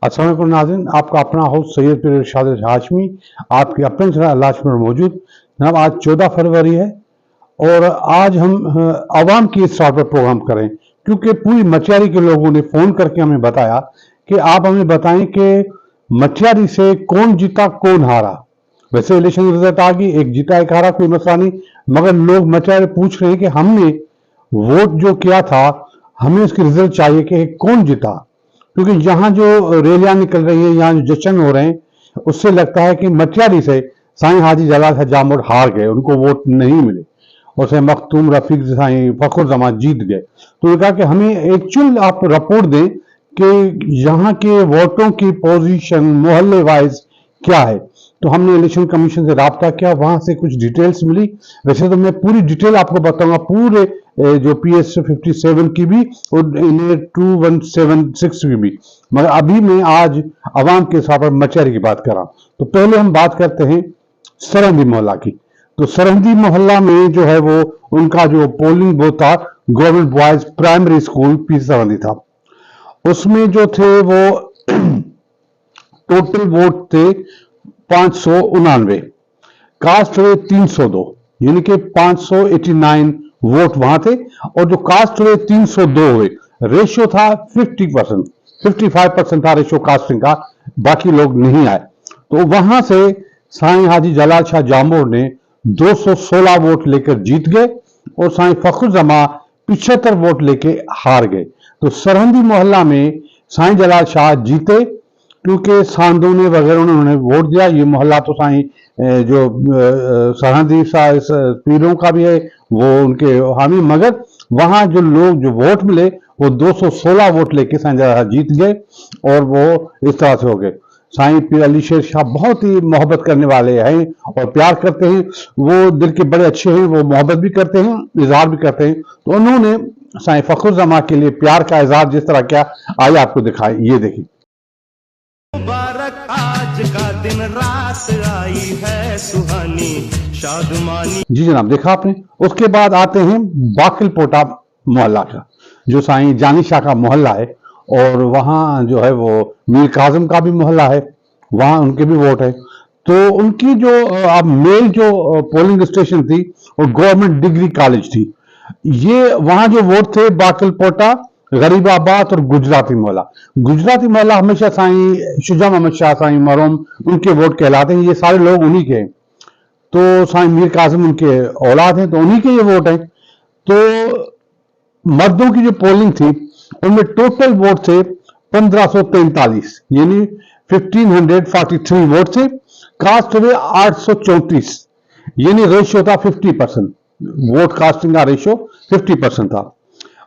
अस्सलाम वालेकुम नाज़रीन, आपका अपना होस्ट सैयद पीर इरशाद हाशमी आपके अपने इलाज में मौजूद। जनाब आज 14 फरवरी है और आज हम आवाम की इस पर प्रोग्राम करें क्योंकि पूरी मटियारी के लोगों ने फ़ोन करके हमें बताया कि आप हमें बताएं कि मटियारी से कौन जीता कौन हारा। वैसे इलेक्शन रिजल्ट आ गई, एक जीता एक हारा, कोई मसला नहीं, मगर लोग मटियारी पूछ रहे हैं कि हमने वोट जो किया था हमें उसकी रिजल्ट चाहिए कि कौन जीता। क्योंकि यहाँ जो रैलियां निकल रही है, यहाँ जो जश्न हो रहे हैं, उससे लगता है कि मटियारी से साईं हाजी जलाल जामोद हार गए, उनको वोट नहीं मिले और से मखतूम रफीक साईं फखर जमान जीत गए। तो ये कहा कि हमें एक्चुअल आप रिपोर्ट दें कि यहाँ के वोटों की पोजीशन मोहल्ले वाइज क्या है। तो हमने इलेक्शन कमीशन से रब्ता किया, वहां से कुछ डिटेल्स मिली। वैसे तो मैं पूरी डिटेल आपको बताऊंगा, पूरे जो PS 57 की भी और 2176 की भी, मगर अभी मैं आज अवाम के साथ मटियारी की बात कर रहा हूं। तो पहले हम बात करते हैं सरहदी मोहल्ला की। तो सरहदी मोहल्ला में जो है वो उनका जो पोलिंग बूथ था गवर्नमेंट बॉयज प्राइमरी स्कूल पीस सरहदी था, उसमें जो थे वो टोटल वोट थे 599, कास्ट हुए 302, यानी कि 589 वोट वहां थे और जो कास्ट हुए 302 हुए। रेशियो था 50%, 55% था रेशियो कास्टिंग का, बाकी लोग नहीं आए। तो वहां से साईं हाजी जलाल शाह जामोद ने 216 वोट लेकर जीत गए और साईं फखर जमा 75 वोट लेके हार गए। तो सरहदी मोहल्ला में साईं जलाल शाह जीते क्योंकि सांदोने वगैरह उन्होंने वोट दिया। ये मोहल्ला तो साईं जो सरहदी पीरों का भी है, वो उनके हामी, मगर वहां जो लोग जो वोट मिले वो 216 वोट लेके साईं जलाल शाह जीत गए और वो इस तरह से हो गए। साईं पीर अली शेर शाह बहुत ही मोहब्बत करने वाले हैं और प्यार करते हैं, वो दिल के बड़े अच्छे हैं, वो मोहब्बत भी करते हैं, इजहार भी करते हैं। तो उन्होंने साईं फखर जमा के लिए प्यार का इजहार जिस तरह किया, आइए आपको दिखाएं, ये देखिए। मुबारक आज का दिन रात आई है सुहानी शादमानी। जी जनाब, देखा आपने। उसके बाद आते हैं बाकिल पोटा मोहल्ला का, जो साईं जानी शाह का मोहल्ला है और वहाँ जो है वो मीर काजिम का भी मोहल्ला है, वहाँ उनके भी वोट है। तो उनकी जो अब मेल जो पोलिंग स्टेशन थी वो गवर्नमेंट डिग्री कॉलेज थी। ये वहाँ जो वोट थे बाकिल पोटा, गरीबाबाद और गुजराती मोहल्ला। गुजराती मोहल्ला हमेशा साईं शुजा अहमद शाह साईं मरहूम उनके वोट कहलाते हैं, ये सारे लोग उन्हीं के हैं। तो साईं मीर कासिम उनके औलाद हैं, तो उन्हीं के ये वोट हैं। तो मर्दों की जो पोलिंग थी उनमें टोटल वोट थे 1543, यानी 1543 वोट थे। कास्ट हुए 834, यानी रेशियो था 50%, वोट कास्टिंग का रेशियो 50% था।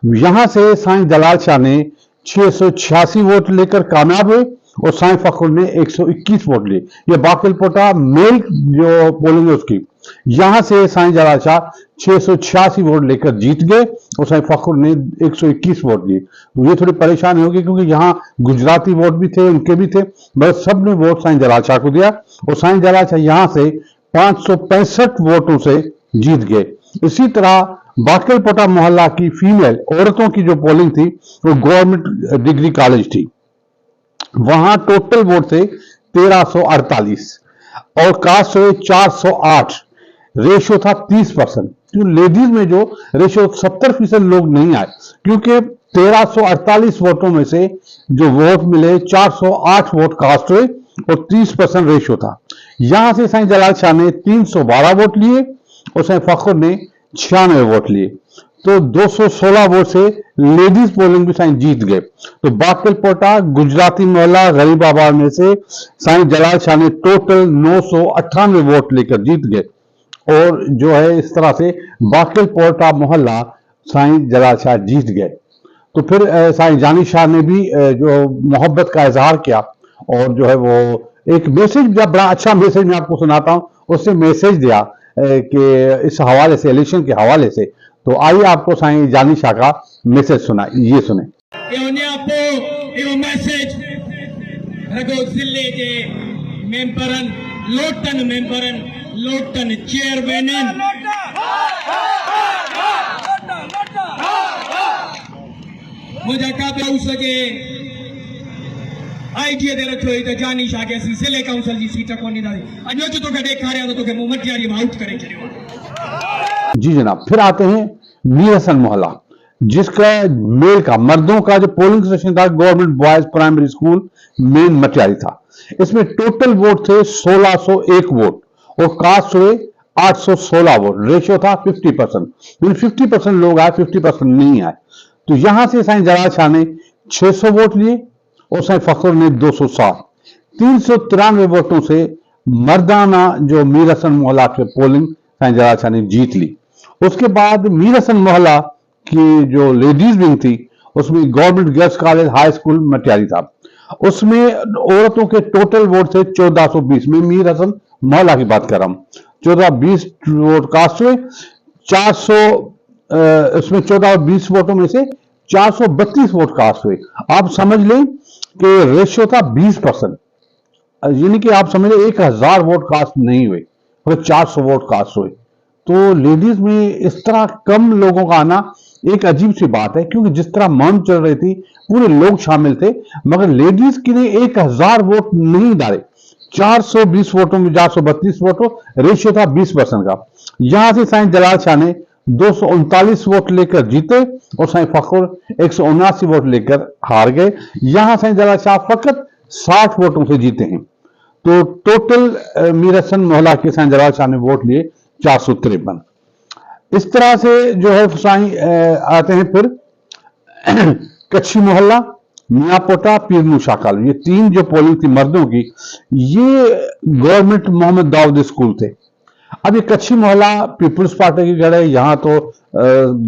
यहां से साईं जलाल शाह ने 686 वोट लेकर कामयाब हुए और साईं फखर ने 121 वोट लिए। ये बाकिल पोटा मेल जो पोलिंग है उसकी। यहां से साईं जलाल शाह 686 वोट लेकर जीत गए और साईं फखर ने 121 वोट लिए। ये थोड़ी परेशानी होगी क्योंकि यहाँ गुजराती वोट भी थे, उनके भी थे, बस सबने वोट साईं जलाल शाह को दिया और साईं जलाल शाह यहां से 565 वोटों से जीत गए। इसी तरह बाकिल पोटा मोहल्ला की फीमेल औरतों की जो पोलिंग थी वो गवर्नमेंट डिग्री कॉलेज थी, वहां टोटल वोट थे 1348 और कास्ट हुए 408, रेशियो था 30%। तो लेडीज में जो रेशियो 70% लोग नहीं आए क्योंकि 1348 वोटों में से जो वोट मिले 408 वोट कास्ट हुए और 30% रेशियो था। यहां से साईं जलाल शाह ने 312 वोट लिए और साईं फखर ने 96 वोट लिए। तो 216 वोट से लेडीज पोलिंग भी साईं जीत गए। तो बाकिल पोटा गुजराती मोहल्ला गरीबाबाद में से साईं जलाल शाह ने टोटल 998 वोट लेकर जीत गए और जो है इस तरह से बाकिल पोटा मोहल्ला साईं जलाल शाह जीत गए। तो फिर साईं जानी शाह ने भी जो मोहब्बत का इजहार किया और जो है वो एक मैसेज दिया, बड़ा अच्छा मैसेज मैं आपको सुनाता हूँ। उससे मैसेज दिया कि इस हवाले से, इलेक्शन के हवाले से। तो आइए आपको साईं जानी शाह का मैसेज सुना, ये सुने। मैसेज जिले के मेंबरन, लोटन मेंबरन, लोटन चेयरमैनन मुझे का सके आईटीए दे रखियो त जानी शाह के सी जिले काउंसिल जी सीट कोनी दादी अजो जो तो गडे खारिया तो के मोहम्मद यारी आउट करे छड़ियो। जी जनाब, फिर आते हैं मीर हसन मोहल्ला, जिसका मेल का मर्दों का जो पोलिंग स्टेशन था government boys primary school main Matiari था। इसमें टोटल वोट थे 1601 वोट और कास्ट हुए 816 वोट। रेशियो था 50%। 50% लोग आए, 50% नहीं आए। तो यहां से साईं जलाल शाह ने 600 वोट लिए और साईं फखर ने 260। 393 वोटों से मर्दाना जो मीर हसन मोहल्ला के पोलिंग साईं जलाल शाह ने जीत ली। उसके बाद मीर हसन मोहल्ला की जो लेडीज विंग थी उसमें government girls college high school Matiari था। उसमें औरतों के टोटल वोट थे 1420। में मीर हसन मोहल्ला की बात कर रहा हूं। 1420 वोट कास्ट हुए। 400 इसमें 1420 वोटों में से 432 वोट कास्ट हुए। आप समझ लें कि रेशियो था 20%। यानी कि आप समझ लें 1000 वोट कास्ट नहीं हुए और 400 वोट कास्ट हुए। तो लेडीज में इस तरह कम लोगों का आना एक अजीब सी बात है, क्योंकि जिस तरह मांग चल रही थी पूरे लोग शामिल थे, मगर लेडीज के लिए 1000 वोट नहीं डाले। 420 वोटों में 432 वोटों, रेशियो था 20% का। यहां से साईं जलाल शाह ने 239 वोट लेकर जीते और साईं फखर 179 वोट लेकर हार गए। यहां साईं जलाल शाह फकत 60 वोटों से जीते हैं। तो टोटल मीर हसन मोहल्ला के साईं जलाल शाह ने वोट लिए 453। इस तरह से जो है साईं आते हैं फिर कच्ची मोहल्ला, मियापोटा, पीरनूशा कॉलोनी। ये तीन जो पोलिंग थी मर्दों की, ये गवर्नमेंट मोहम्मद दाऊद स्कूल थे। अब ये कच्ची मोहल्ला पीपुल्स पार्टी की गढ़ है। यहाँ तो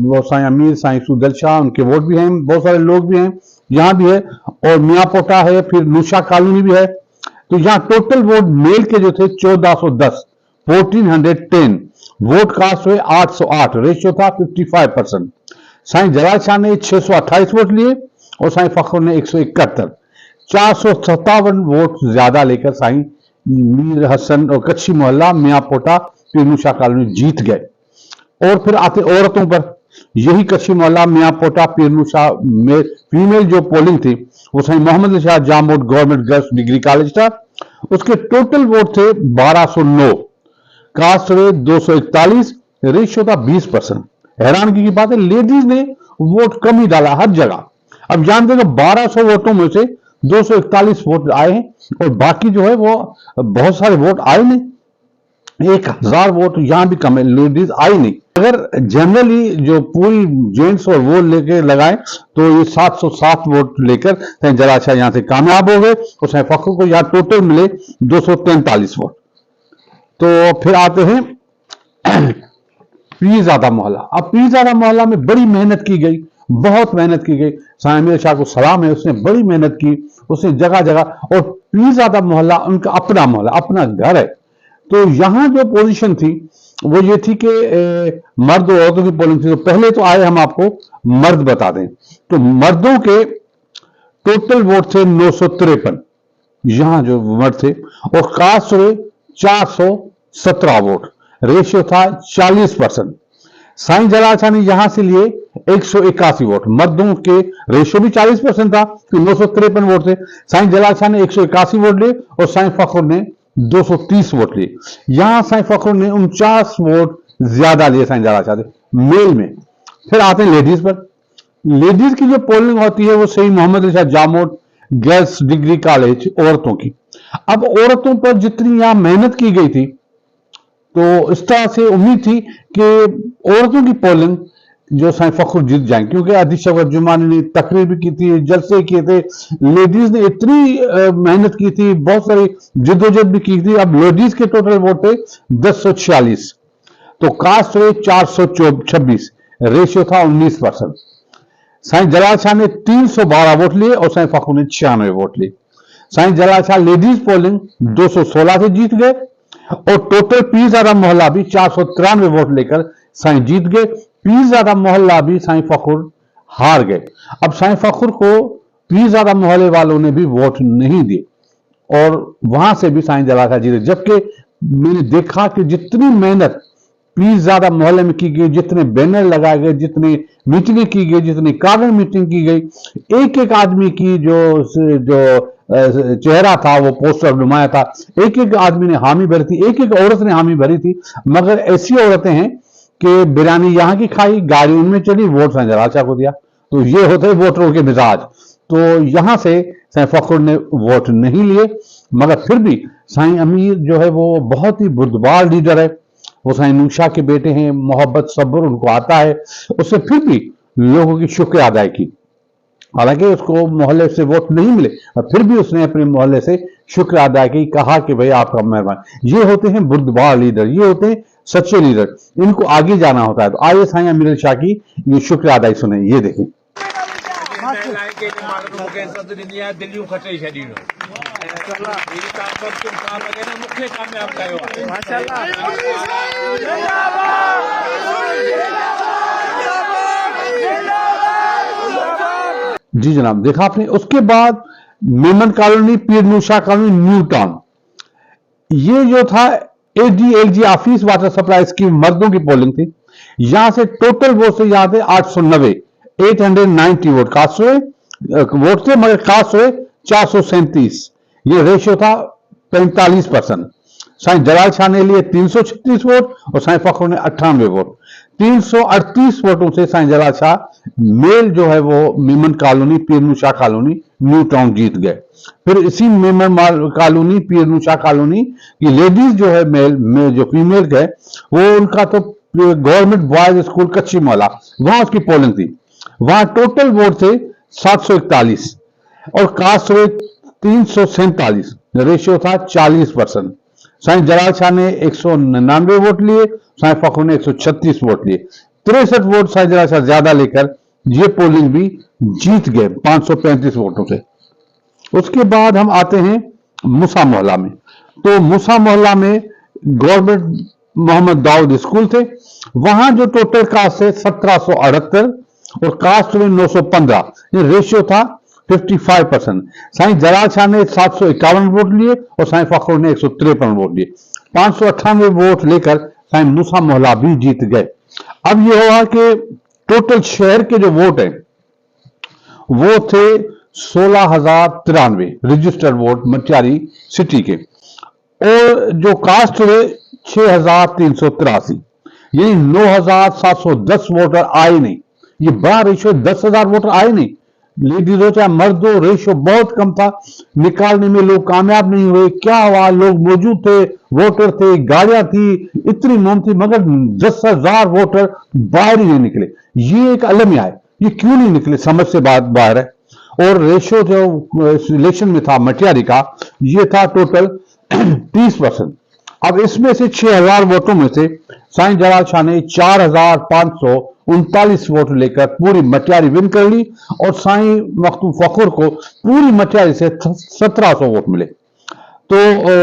वो साईं अमीर, साईं सुदल शाह, उनके वोट भी हैं, बहुत सारे लोग भी हैं, यहाँ भी है। और मियापोटा है, फिर नूशा कॉलोनी भी है। तो यहाँ टोटल वोट मेल के जो थे 1410, 1410 वोट कास्ट हुए 808। रेशियो था 55%। साईं जलाल शाह ने 628 वोट लिए और साईं फखर ने 171। 457 वोट ज्यादा लेकर साईं मीर हसन और कच्ची मोहल्ला, मियापोटा, पीरनूशा कॉलोनी जीत गए। और फिर आते औरतों पर। यही कच्ची मोहल्ला, मियापोटा, पीरनूशा में फीमेल जो पोलिंग थी वो Sain Mohammad Shah Jamod government girls degree college था। उसके टोटल वोट थे 1209, कास्ट हुए 241, रेशियो था 20%। हैरानगी की बात है, लेडीज ने वोट कम ही डाला हर जगह। अब जानते हैं 1200 वोटों में से 241 वोट आए हैं और बाकी जो है वो बहुत सारे वोट आए नहीं। 1000 वोट यहां भी कम है, लेडीज आई नहीं। अगर जनरली जो पूरी जेंट्स और वो लेके लगाए तो ये 707 वोट लेकर साईं जलाल शाह यहां से कामयाब हो गए और साईं फखर को यहां टोटल मिले 243 वोट। तो फिर आते हैं पीरजादा मोहल्ला। अब पीरजादा मोहल्ला में बड़ी मेहनत की गई, बहुत मेहनत की गई। साईं अमीर शाह को सलाम है, उसने बड़ी मेहनत की, उसने जगह जगह। और पीरजादा मोहल्ला उनका अपना मोहल्ला, अपना घर है। तो यहां जो पोजीशन थी वो ये थी कि मर्द और औरतों की पोलिंग थी। तो पहले तो आए हम आपको मर्द बता दें। तो मर्दों के टोटल वोट थे 953, यहां जो मर्द थे, और कास्ट हुए 417 वोट। रेशियो था 40%। साईं जलाल शाह ने यहां से लिए 181 वोट। मर्दों के रेशियो भी 40% था, 953 वोट थे। साईं जलाल शाह ने 181 वोट लिए और साईं फखर ने 230 वोट लिए। यहां साईं फखर ने 49 वोट ज्यादा लिए साईं जलाल शाह से मेल में। फिर आते हैं लेडीज पर। लेडीज की जो पोलिंग होती है वो सही Mohammad Shah Jamod girls degree college औरतों की। अब औरतों पर जितनी यहां मेहनत की गई थी तो इस तरह से उम्मीद थी कि औरतों की पोलिंग जो साईं फखर जीत जाएंगे, क्योंकि अधीक्षक जुमानी ने तकरीर भी की थी, जलसे किए थे। लेडीज ने इतनी मेहनत की थी, बहुत सारी जिद्दोजहद भी की थी। अब लेडीज के टोटल वोट थे 1046, तो कास्ट हुए 426, रेशियो था 19%। साईं जलाल शाह ने 312 वोट लिए और साईं फखर ने 96 वोट लिए। साईं जलाल शाह लेडीज पोलिंग 216 से जीत गए और टोटल पीरजादा मोहल्ला भी 493 वोट लेकर साईं जीत गए। पीरजादा मोहल्ला भी साईं फखर हार गए। अब साईं फखर को पीरजादा मोहल्ले वालों ने भी वोट नहीं दिए और वहां से भी साईं जलाल शाह जीते। जबकि मैंने देखा कि जितनी मेहनत स्पीच ज्यादा मोहल्ले में की गई, जितने बैनर लगाए गए, जितनी मीटिंगें की गई, जितनी कार्नर मीटिंग की गई, एक एक आदमी की जो चेहरा था वो पोस्टर नुमाया था, एक एक आदमी ने हामी भरी थी, एक एक औरत ने हामी भरी थी। मगर ऐसी औरतें हैं कि बिरयानी यहां की खाई, गाड़ी उनमें चली, वोट संजय लाल को दिया। तो ये होते हैं वोटरों के मिजाज। तो यहां से साईं फखरुद्दीन ने वोट नहीं लिए, मगर फिर भी साईं अमीर जो है वो बहुत ही बुर्दबार लीडर है। वो साईं नूशाह के बेटे हैं, मोहब्बत सब्र उनको आता है। उससे फिर भी लोगों की शुक्र अदा की। हालांकि उसको मोहल्ले से वोट नहीं मिले, और फिर भी उसने अपने मोहल्ले से शुक्र अदा की, कहा कि भाई आपका मेहरबान। ये होते हैं बुर्दबार लीडर, ये होते हैं सच्चे लीडर, इनको आगे जाना होता है। तो आइए साईं अमीर शाह की ये शुक्र अदाई सुने, ये देखें। जी जनाब, देखा आपने। उसके बाद मेमन कॉलोनी, पीर नूशाह कॉलोनी, न्यू टाउन, ये जो था ADLG office water supply scheme मर्दों की पोलिंग थी। यहां से टोटल वोट से यहां थे 890, 890 वोट कास्ट हुए, वोट थे, मगर कास्ट हुए 437। ये रेशियो था 45%। साईं जलाल शाह ने लिए 336 वोट और साईं फखर ने 98 वोट। 338 वोटों से साईं जलाल शाह मेल जो है वो मेमन कॉलोनी, पीर नूशाह कॉलोनी, न्यू टाउन जीत गए। फिर इसी मेमन कॉलोनी, पीर नूशाह कॉलोनी की लेडीज जो है मेल जो फीमेल गए, वो उनका तो गवर्नमेंट बॉयज स्कूल कच्ची मोहल्ला, वहां उसकी पोलिंग थी। वहां टोटल वोट थे 741 और कास्ट हुए 347, रेशियो था 40%। साईं जलाल शाह ने 199 वोट लिए, साईं फखर ने 136 वोट लिए। 63 वोट साईं जलाल शाह ज्यादा लेकर ये पोलिंग भी जीत गए 535 वोटों से। उसके बाद हम आते हैं मूसा मोहल्ला में। तो मूसा मोहल्ला में गवर्नमेंट मोहम्मद दाऊद स्कूल थे। वहां जो टोटल कास्ट है 1778 और कास्ट में 915, ये रेशियो था 55%। साईं जलाल शाह ने 751 वोट लिए और साईं फखर ने 153 वोट लिए। 598 वोट लेकर साईं मूसा मोहल्ला भी जीत गए। अब यह हुआ कि टोटल शहर के जो वोट हैं वो थे 16,093 रजिस्टर्ड वोट मटियारी सिटी के, और जो कास्ट हुए 6,383, यानी 9,710 वोटर आए नहीं। ये बड़ा रेशियो, 10,000 वोटर आए नहीं। लेडीज हो चाहे मर्द हो, रेशियो बहुत कम था। निकालने में लोग कामयाब नहीं हुए। क्या हुआ, लोग मौजूद थे, वोटर थे, गाड़ियां थी, इतनी मुहिम थी, मगर 10,000 वोटर बाहर ही नहीं निकले। ये एक अलमिया है, ये क्यों नहीं निकले, समझ से बात बाहर है। और रेशियो जो इलेक्शन में था मटियारी का, ये था टोटल 30%। अब इसमें से 6,000 वोटों में से साईं जलाल शाह ने 4,539 वोट लेकर पूरी मटियारी विन कर ली, और साईं मखदूम फखर को पूरी मटियारी से 1,700 वोट मिले। तो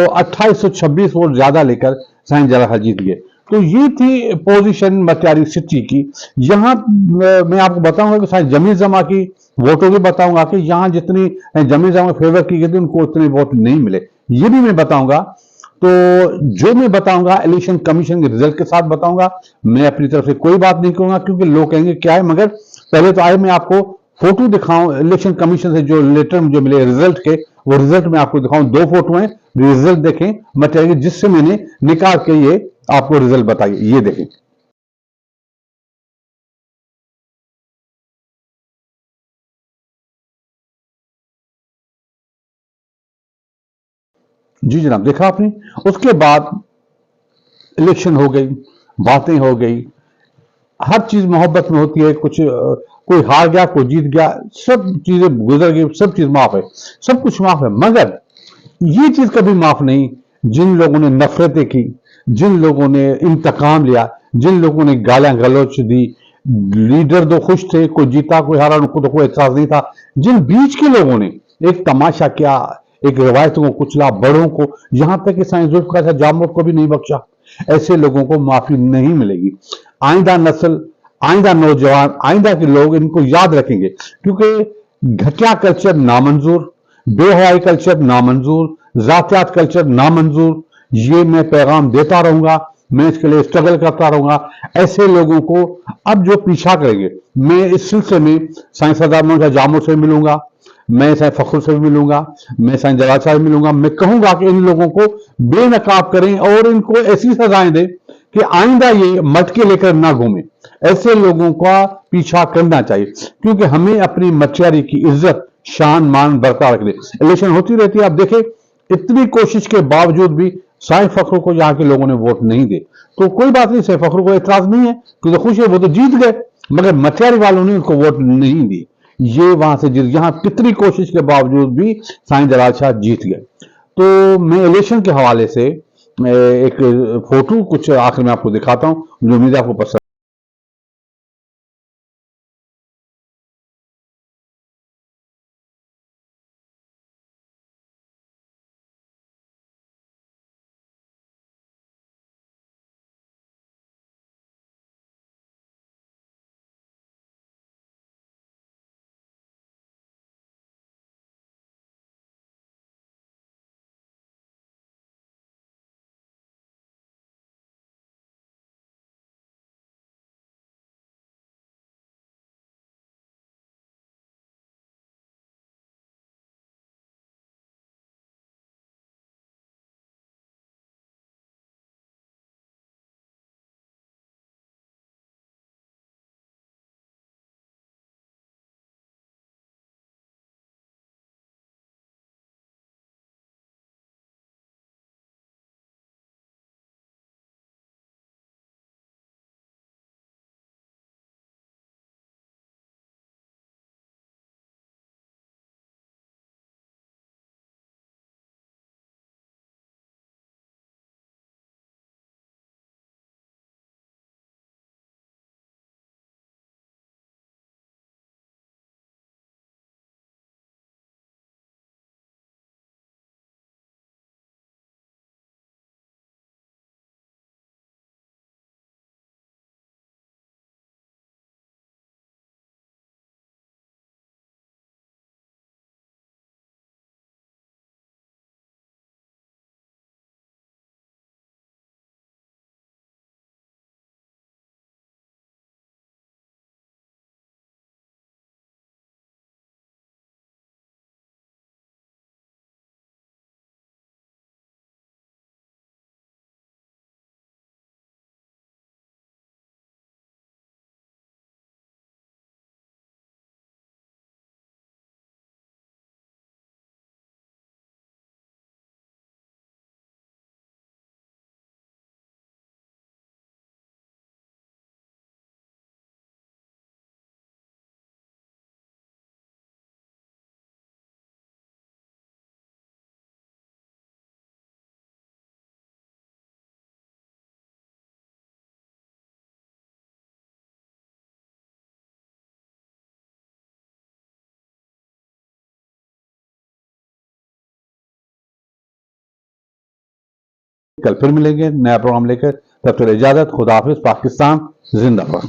2,826 वोट ज्यादा लेकर साईं जलाल शाह जीत गए। तो ये थी पोजीशन मटियारी सिटी की। यहां मैं आपको बताऊंगा कि साईं जमील जमा की वोटों की बताऊंगा कि यहां जितनी जमील जमा फेवर की गई थी उनको उतने वोट नहीं मिले, ये भी मैं बताऊंगा। तो जो मैं बताऊंगा इलेक्शन कमीशन के रिजल्ट के साथ बताऊंगा। मैं अपनी तरफ से कोई बात नहीं कहूंगा क्योंकि लोग कहेंगे क्या है, मगर पहले तो आए मैं आपको फोटो दिखाऊं इलेक्शन कमीशन से जो लेटर जो मिले रिजल्ट के, वो रिजल्ट मैं आपको दिखाऊं। 2 फोटो हैं, रिजल्ट देखें मटियारी जिससे मैंने निकाल के ये आपको रिजल्ट बताइए, ये देखें। जी जनाब, देखा आपने। उसके बाद इलेक्शन हो गई, बातें हो गई, हर चीज मोहब्बत में होती है। कुछ कोई हार गया, कोई जीत गया, सब चीजें गुजर गई, सब चीज माफ है, सब कुछ माफ है। मगर ये चीज कभी माफ नहीं, जिन लोगों ने नफरतें की, जिन लोगों ने इंतकाम लिया, जिन लोगों ने गालियां गलौच दी। लीडर दो खुश थे, कोई जीता कोई हारा, उनको तो कोई एहसास नहीं था। जिन बीच के लोगों ने एक तमाशा किया, एक रवायतों को कुचला, बड़ों को, यहां तक कि साईं जुल्फकार जामोद को भी नहीं बख्शा, ऐसे लोगों को माफी नहीं मिलेगी। आइंदा नस्ल, आइंदा नौजवान, आइंदा के लोग इनको याद रखेंगे, क्योंकि घटिया कल्चर नामंजूर, बेहयाई कल्चर नामंजूर, जातियात कल्चर नामंजूर। ये मैं पैगाम देता रहूंगा। मैं इसके लिए स्ट्रगल करता रहूंगा। ऐसे लोगों को अब जो पीछा करेंगे, मैं इस सिलसिले में साईं सरदार मोहन जामो से मिलूंगा, मैं साईं फखरुल से भी मिलूंगा, मैं साईं जलाल साहब से मिलूंगा। मैं कहूंगा कि इन लोगों को बेनकाब करें और इनको ऐसी सजाएं दें कि आइंदा ये मटके लेकर ना घूमे। ऐसे लोगों का पीछा करना चाहिए, क्योंकि हमें अपनी मछियारी की इज्जत शान मान बरकरार रखनी। इलेक्शन होती रहती है, आप देखें इतनी कोशिश के बावजूद भी साईं फखरू को यहाँ के लोगों ने वोट नहीं दे। तो कोई बात नहीं, साईं फखरू को एतराज नहीं है, क्योंकि खुश है, वो तो जीत गए, मगर मछियारी वालों ने उनको वोट नहीं दी। ये वहां से जीत, यहाँ कितनी कोशिश के बावजूद भी साईं जलाल शाह जीत गए। तो मैं इलेक्शन के हवाले से एक फोटो कुछ आखिर में आपको दिखाता हूं, जो उम्मीद है आपको पसंद। कल फिर मिलेंगे नया प्रोग्राम लेकर, तब तक इजाजत, खुदा हाफिज, पाकिस्तान जिंदाबाद।